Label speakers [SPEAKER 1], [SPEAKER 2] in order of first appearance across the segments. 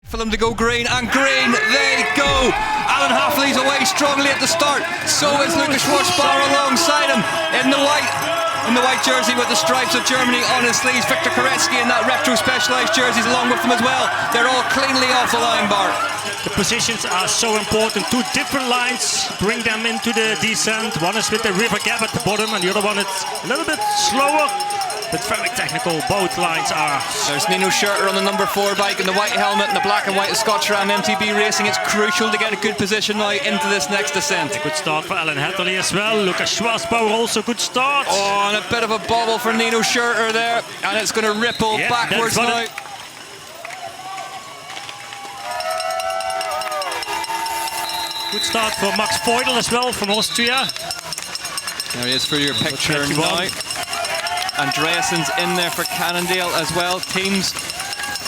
[SPEAKER 1] For them to go green, and green they go. Alan Hatherly's away strongly at the start. So is Lucas Schwarzbauer alongside him in the white jersey with the stripes of Germany on his sleeves. Victor Koretsky in that retro specialised jerseys along with them as well. They're all cleanly off the line, Bart.
[SPEAKER 2] The positions are so important. Two different lines bring them into the descent. One is with the river gap at the bottom, and the other one is a little bit slower, but very technical. Both lines are.
[SPEAKER 1] There's Nino Schurter on the number 4 bike in the white helmet and the black and white of Scotch Ram MTB Racing. It's crucial to get a good position now into this next descent.
[SPEAKER 2] A good start for Alan Hatherly as well. Lucas Schwarzbauer also good start.
[SPEAKER 1] Oh, and a bit of a bobble for Nino Schurter there, and it's going to ripple backwards now.
[SPEAKER 2] Good start for Max Feudel as well from Austria.
[SPEAKER 1] There he is for your picture now. Andreassen's in there for Cannondale as well. Teams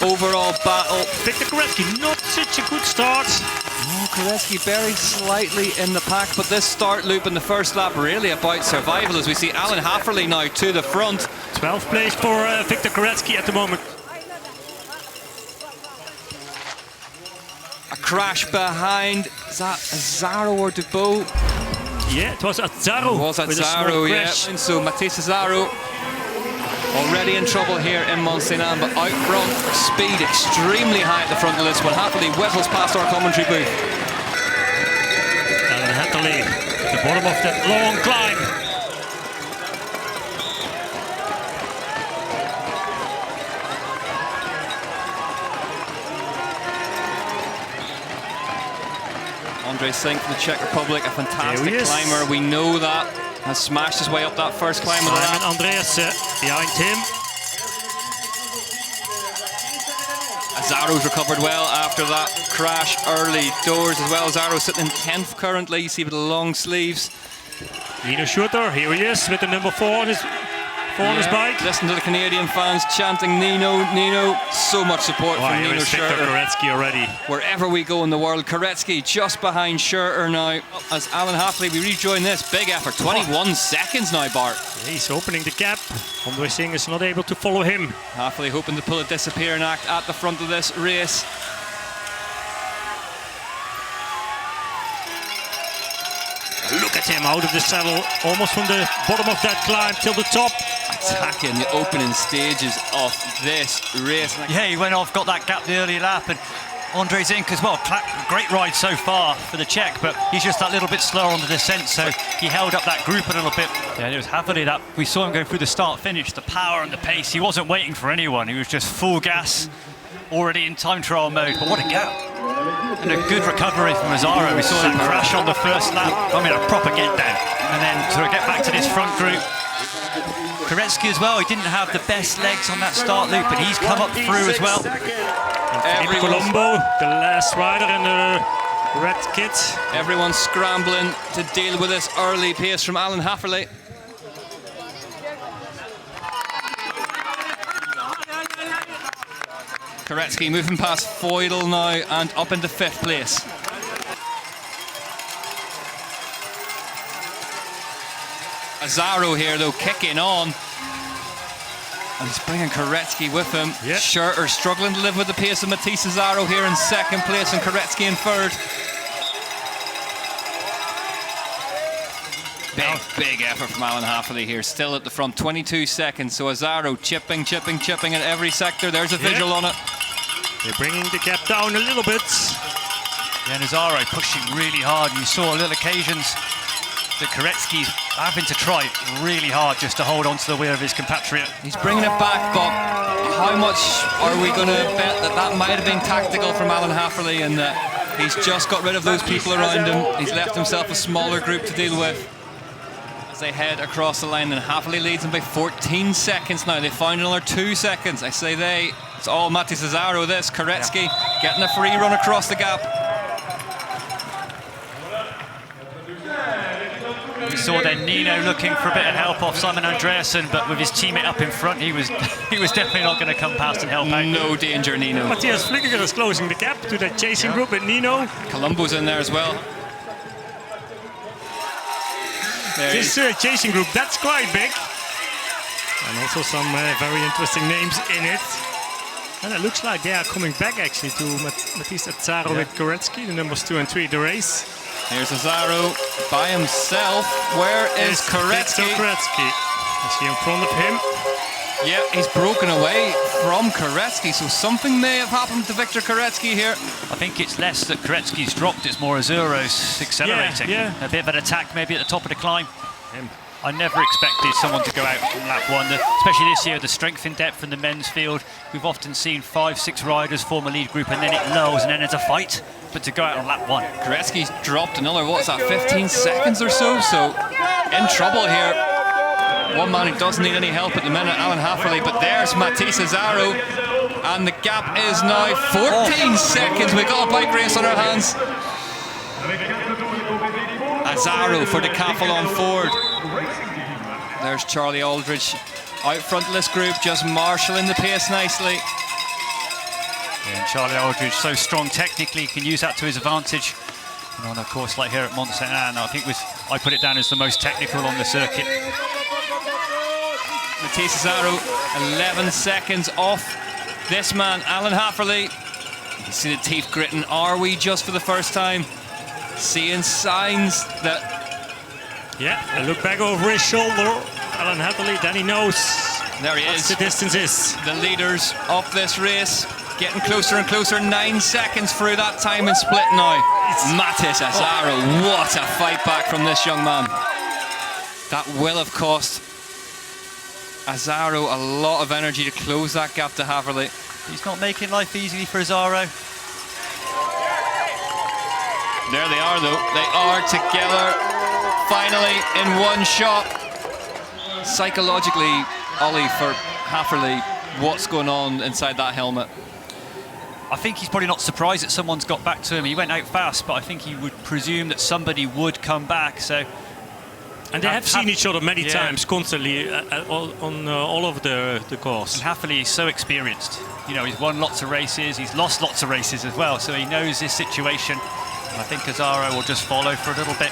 [SPEAKER 1] overall battle.
[SPEAKER 2] Victor Koretsky, not such a good start.
[SPEAKER 1] Oh, Koretsky very slightly in the pack, but this start loop in the first lap really about survival as we see Alan Hatherly now to the front.
[SPEAKER 2] 12th place for Victor Koretsky at the moment.
[SPEAKER 1] A crash behind, is that Azzaro or Dubois?
[SPEAKER 2] Yeah, it was Azzaro.
[SPEAKER 1] It was Azzaro, yeah. And so Matisse Azzaro already in trouble here in Mont-Sainte-Anne, but out front, speed extremely high at the front of this one. Hatherly whistles past our commentary booth.
[SPEAKER 2] Alan Hatherly at the bottom of that long climb.
[SPEAKER 1] Andrei Sink from the Czech Republic, a fantastic climber. We know that. Has smashed his way up that first climb.
[SPEAKER 2] Simon Andreas behind him.
[SPEAKER 1] Azzaro's recovered well after that crash early doors as well. Azzaro sitting in 10th currently. You see with the long sleeves.
[SPEAKER 2] Nino Schurter, here he is with the number 4 on his bike.
[SPEAKER 1] Listen to the Canadian fans chanting Nino, Nino. So much support from Nino Schurter.
[SPEAKER 2] Victor Koretsky already.
[SPEAKER 1] Wherever we go in the world, Koretsky just behind Schurter now. As Alan Hatherly, we rejoin this big effort. 21 seconds now, Bart.
[SPEAKER 2] Yeah, he's opening the gap. Andre Singh is not able to follow him.
[SPEAKER 1] Hatherly hoping to pull a disappearing act at the front of this race.
[SPEAKER 2] Look at him out of the saddle, almost from the bottom of that climb till the top.
[SPEAKER 1] Attacking the opening stages of this race.
[SPEAKER 3] Yeah, he went off, got that gap the early lap, and Andre Zink as well. Great ride so far for the Czech, but he's just that little bit slower on the descent, so he held up that group a little bit. Yeah, and it was Hatherly that we saw him going through the start-finish, the power and the pace. He wasn't waiting for anyone. He was just full gas, already in time trial mode. But what a gap. And a good recovery from Azzaro. We saw that crash on the first lap. I mean, a proper get down. And then to get back to this front group. Koretsky as well, he didn't have the best legs on that start loop, but he's come up through as well.
[SPEAKER 2] Colombo, the last rider in the red kit.
[SPEAKER 1] Everyone's scrambling to deal with this early pace from Alan Hatherly. Koretsky moving past Feudel now and up into 5th place. Azzaro here though, kicking on. And he's bringing Koretsky with him.
[SPEAKER 2] Yep.
[SPEAKER 1] Schurter struggling to live with the pace of Matisse Azzaro here in 2nd place and Koretsky in 3rd. Big effort from Alan Hatherly here, still at the front, 22 seconds. So Azzaro chipping at every sector. There's a visual on it.
[SPEAKER 2] They're bringing the gap down a little bit.
[SPEAKER 3] Yeah, and Azzaro pushing really hard. You saw little occasions that Koretsky's having to try really hard just to hold on to the wheel of his compatriot.
[SPEAKER 1] He's bringing it back, but how much are we going to bet that might have been tactical from Alan Hatherly and that he's just got rid of those people around him? He's left himself a smaller group to deal with. They head across the line, and Hatherly leads them by 14 seconds now. They found another 2 seconds. I say they. It's all Matisse Azzaro this. Koretsky getting a free run across the gap.
[SPEAKER 3] We saw then Nino looking for a bit of help off Simon Andreasen, but with his teammate up in front, he was definitely not going to come past and help out.
[SPEAKER 1] No danger, Nino.
[SPEAKER 2] Matthias Flicker is closing the gap to that chasing group with Nino.
[SPEAKER 1] Colombo's in there as well.
[SPEAKER 2] This chasing group, that's quite big. And also some very interesting names in it. And it looks like they are coming back actually to Matisse Azzaro with Koretsky, the numbers 2 and 3 the race.
[SPEAKER 1] Here's Azzaro by himself. Where is Koretsky?
[SPEAKER 2] Is he in front of him?
[SPEAKER 1] Yeah, he's broken away from Koretsky, so something may have happened to Victor Koretsky here.
[SPEAKER 3] I think it's less that Koretsky's dropped, it's more Azzaro's accelerating.
[SPEAKER 2] Yeah.
[SPEAKER 3] A bit of an attack maybe at the top of the climb. I never expected someone to go out from lap 1, especially this year, the strength in depth in the men's field. We've often seen 5-6 riders form a lead group and then it lulls and then there's a fight. But to go out on lap 1.
[SPEAKER 1] Koretsky's dropped another, what's that, 15 seconds or so in trouble here. One man who doesn't need any help at the minute, Alan Hatherly, but there's Matisse Azzaro, and the gap is now 14 seconds. We've got a bike race on our hands. Azzaro for Decathlon Ford. There's Charlie Aldridge out front of this group, just marshalling the pace nicely.
[SPEAKER 3] Yeah, and Charlie Aldridge, so strong technically, can use that to his advantage. And on a course like here at Mont-Sainte-Anne, I think I put it down as the most technical on the circuit.
[SPEAKER 1] Matisse Azzaro, 11 seconds off this man, Alan Hatherly. You can see the teeth gritting. Are we just for the first time seeing signs that...
[SPEAKER 2] Yeah, I look back over his shoulder. Alan Hatherly, then he knows
[SPEAKER 1] there he
[SPEAKER 2] what
[SPEAKER 1] is.
[SPEAKER 2] The distance is.
[SPEAKER 1] The leaders of this race getting closer and closer. 9 seconds through that time and split now. Matisse Azzaro, what a fight back from this young man. That will have cost Azzaro a lot of energy to close that gap to Hatherly.
[SPEAKER 3] He's not making life easy for Azzaro.
[SPEAKER 1] There they are though, they are together finally in one shot. Psychologically, Ollie, for Hatherly, what's going on inside that helmet?
[SPEAKER 3] I think he's probably not surprised that someone's got back to him. He went out fast, but I think he would presume that somebody would come back. So,
[SPEAKER 2] and they have seen each other many times, constantly, all over the course.
[SPEAKER 3] And Hatherly is so experienced. You know, he's won lots of races, he's lost lots of races as well, so he knows this situation. And I think Azzaro will just follow for a little bit.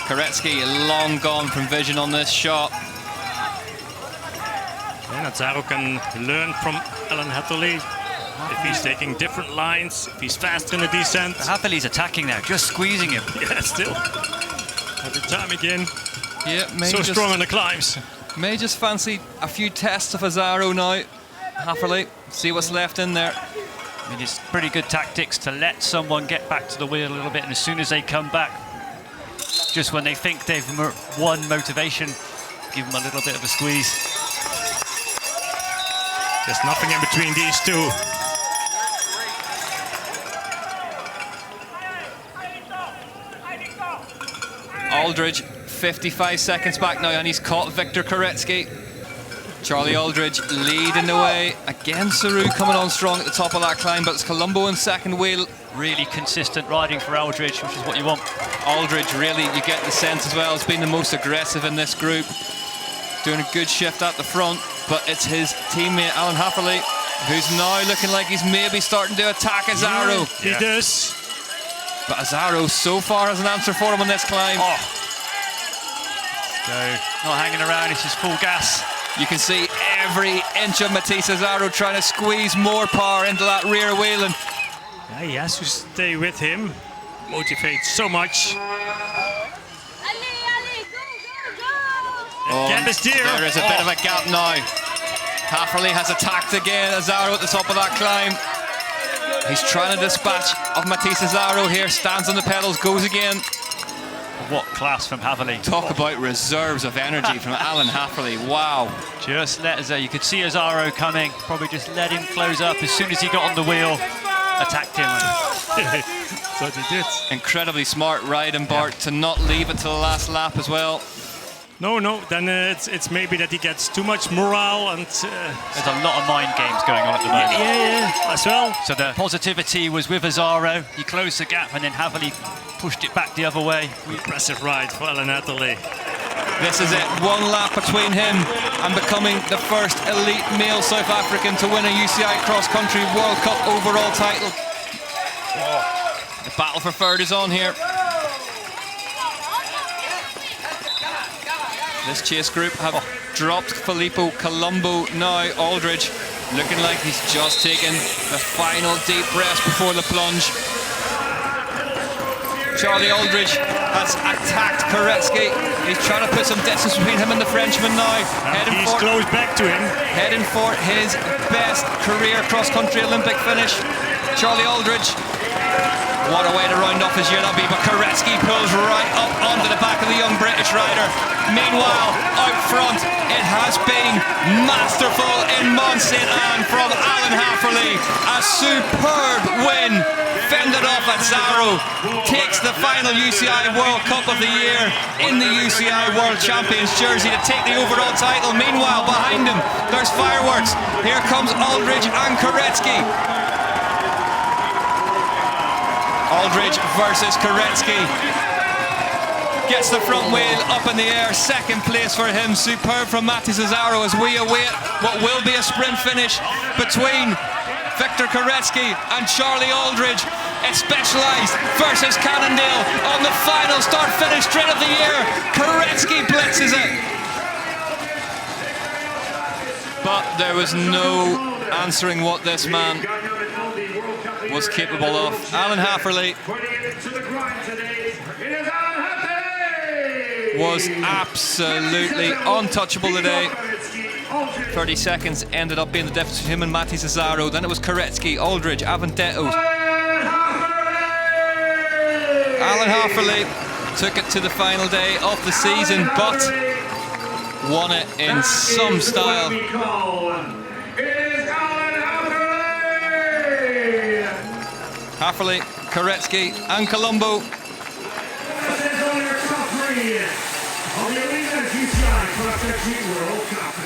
[SPEAKER 1] Koretsky long gone from vision on this shot.
[SPEAKER 2] And Azzaro can learn from Alan Hatherly. If he's taking different lines, if he's faster in the descent.
[SPEAKER 3] Hatherly's attacking now, just squeezing him.
[SPEAKER 2] Yeah, still. Every time again.
[SPEAKER 1] Yeah,
[SPEAKER 2] so strong on the climbs.
[SPEAKER 1] May just fancy a few tests of Azzaro now. Hatherly, see what's left in there.
[SPEAKER 3] I mean, it's pretty good tactics to let someone get back to the wheel a little bit, and as soon as they come back, just when they think they've won motivation, give them a little bit of a squeeze.
[SPEAKER 2] There's nothing in between these two.
[SPEAKER 1] Aldridge, 55 seconds back now, and he's caught Victor Koretsky. Charlie Aldridge leading the way. Again, Saru coming on strong at the top of that climb, but it's Colombo in second wheel.
[SPEAKER 3] Really consistent riding for Aldridge, which is what you want.
[SPEAKER 1] Aldridge, really, you get the sense as well, has been the most aggressive in this group. Doing a good shift at the front, but it's his teammate, Alan Hatherly, who's now looking like he's maybe starting to attack Azzaro.
[SPEAKER 2] Yeah, he does.
[SPEAKER 1] But Azzaro so far has an answer for him on this climb.
[SPEAKER 3] Oh. Go. Not hanging around, it's just full gas.
[SPEAKER 1] You can see every inch of Matisse Azzaro trying to squeeze more power into that rear wheel. And
[SPEAKER 2] yeah, he has to stay with him. Motivates so much. Gap is there.
[SPEAKER 1] There is a bit of a gap now. Hatherly has attacked again. Azzaro at the top of that climb. He's trying to dispatch of Matisse Azzaro here. Stands on the pedals, goes again.
[SPEAKER 3] What class from Hatherly.
[SPEAKER 1] Talk about reserves of energy from Alan Hatherly. Wow.
[SPEAKER 3] Just let Azzaro, you could see Azzaro coming. Probably just let him close up. As soon as he got on the wheel, attacked him.
[SPEAKER 2] That's what he did.
[SPEAKER 1] Incredibly smart riding, Bart, to not leave it to the last lap as well.
[SPEAKER 2] No, then it's maybe that he gets too much morale and...
[SPEAKER 3] There's a lot of mind games going on at the moment.
[SPEAKER 2] Yeah, as well.
[SPEAKER 3] So the positivity was with Azzaro. He closed the gap and then Hatherly pushed it back the other way.
[SPEAKER 2] Impressive ride for Alan Hatherly.
[SPEAKER 1] This is it, one lap between him and becoming the first elite male South African to win a UCI Cross Country World Cup overall title. The battle for third is on here. This chase group have dropped Filippo, Colombo, now Aldridge. looking like he's just taken the final deep breath before the plunge. Charlie Aldridge has attacked Koretsky. He's trying to put some distance between him and the Frenchman now.
[SPEAKER 2] He's close back to him.
[SPEAKER 1] Heading for his best career cross-country Olympic finish. Charlie Aldridge. What a way to round off his year that'll be, but Koretsky pulls right up onto the back of the young British rider. Meanwhile, out front, it has been masterful in Mont-Sainte-Anne from Alan Hatherly. A superb win, fended off Azzaro, takes the final UCI World Cup of the year in the UCI World Champions jersey to take the overall title. Meanwhile, behind him, there's fireworks. Here comes Aldridge and Koretsky. Aldridge versus Koretsky. Gets the front wheel up in the air. Second place for him. Superb from Azzaro as we await what will be a sprint finish between Victor Koretsky and Charlie Aldridge. It's Specialized versus Cannondale on the final start-finish straight of the year. Koretsky blitzes it. But there was no answering what this man was capable of. Alan Hatherly was absolutely untouchable today. 30 seconds ended up being the difference between him and Azzaro. Then it was Koretsky, Aldridge, Avendetto. Alan Hatherly took it to the final day of the season, but won it in some style. Hatherly, Koretsky and Colombo.
[SPEAKER 4] But there's only top 3 on the UCI Cross Country World Cup.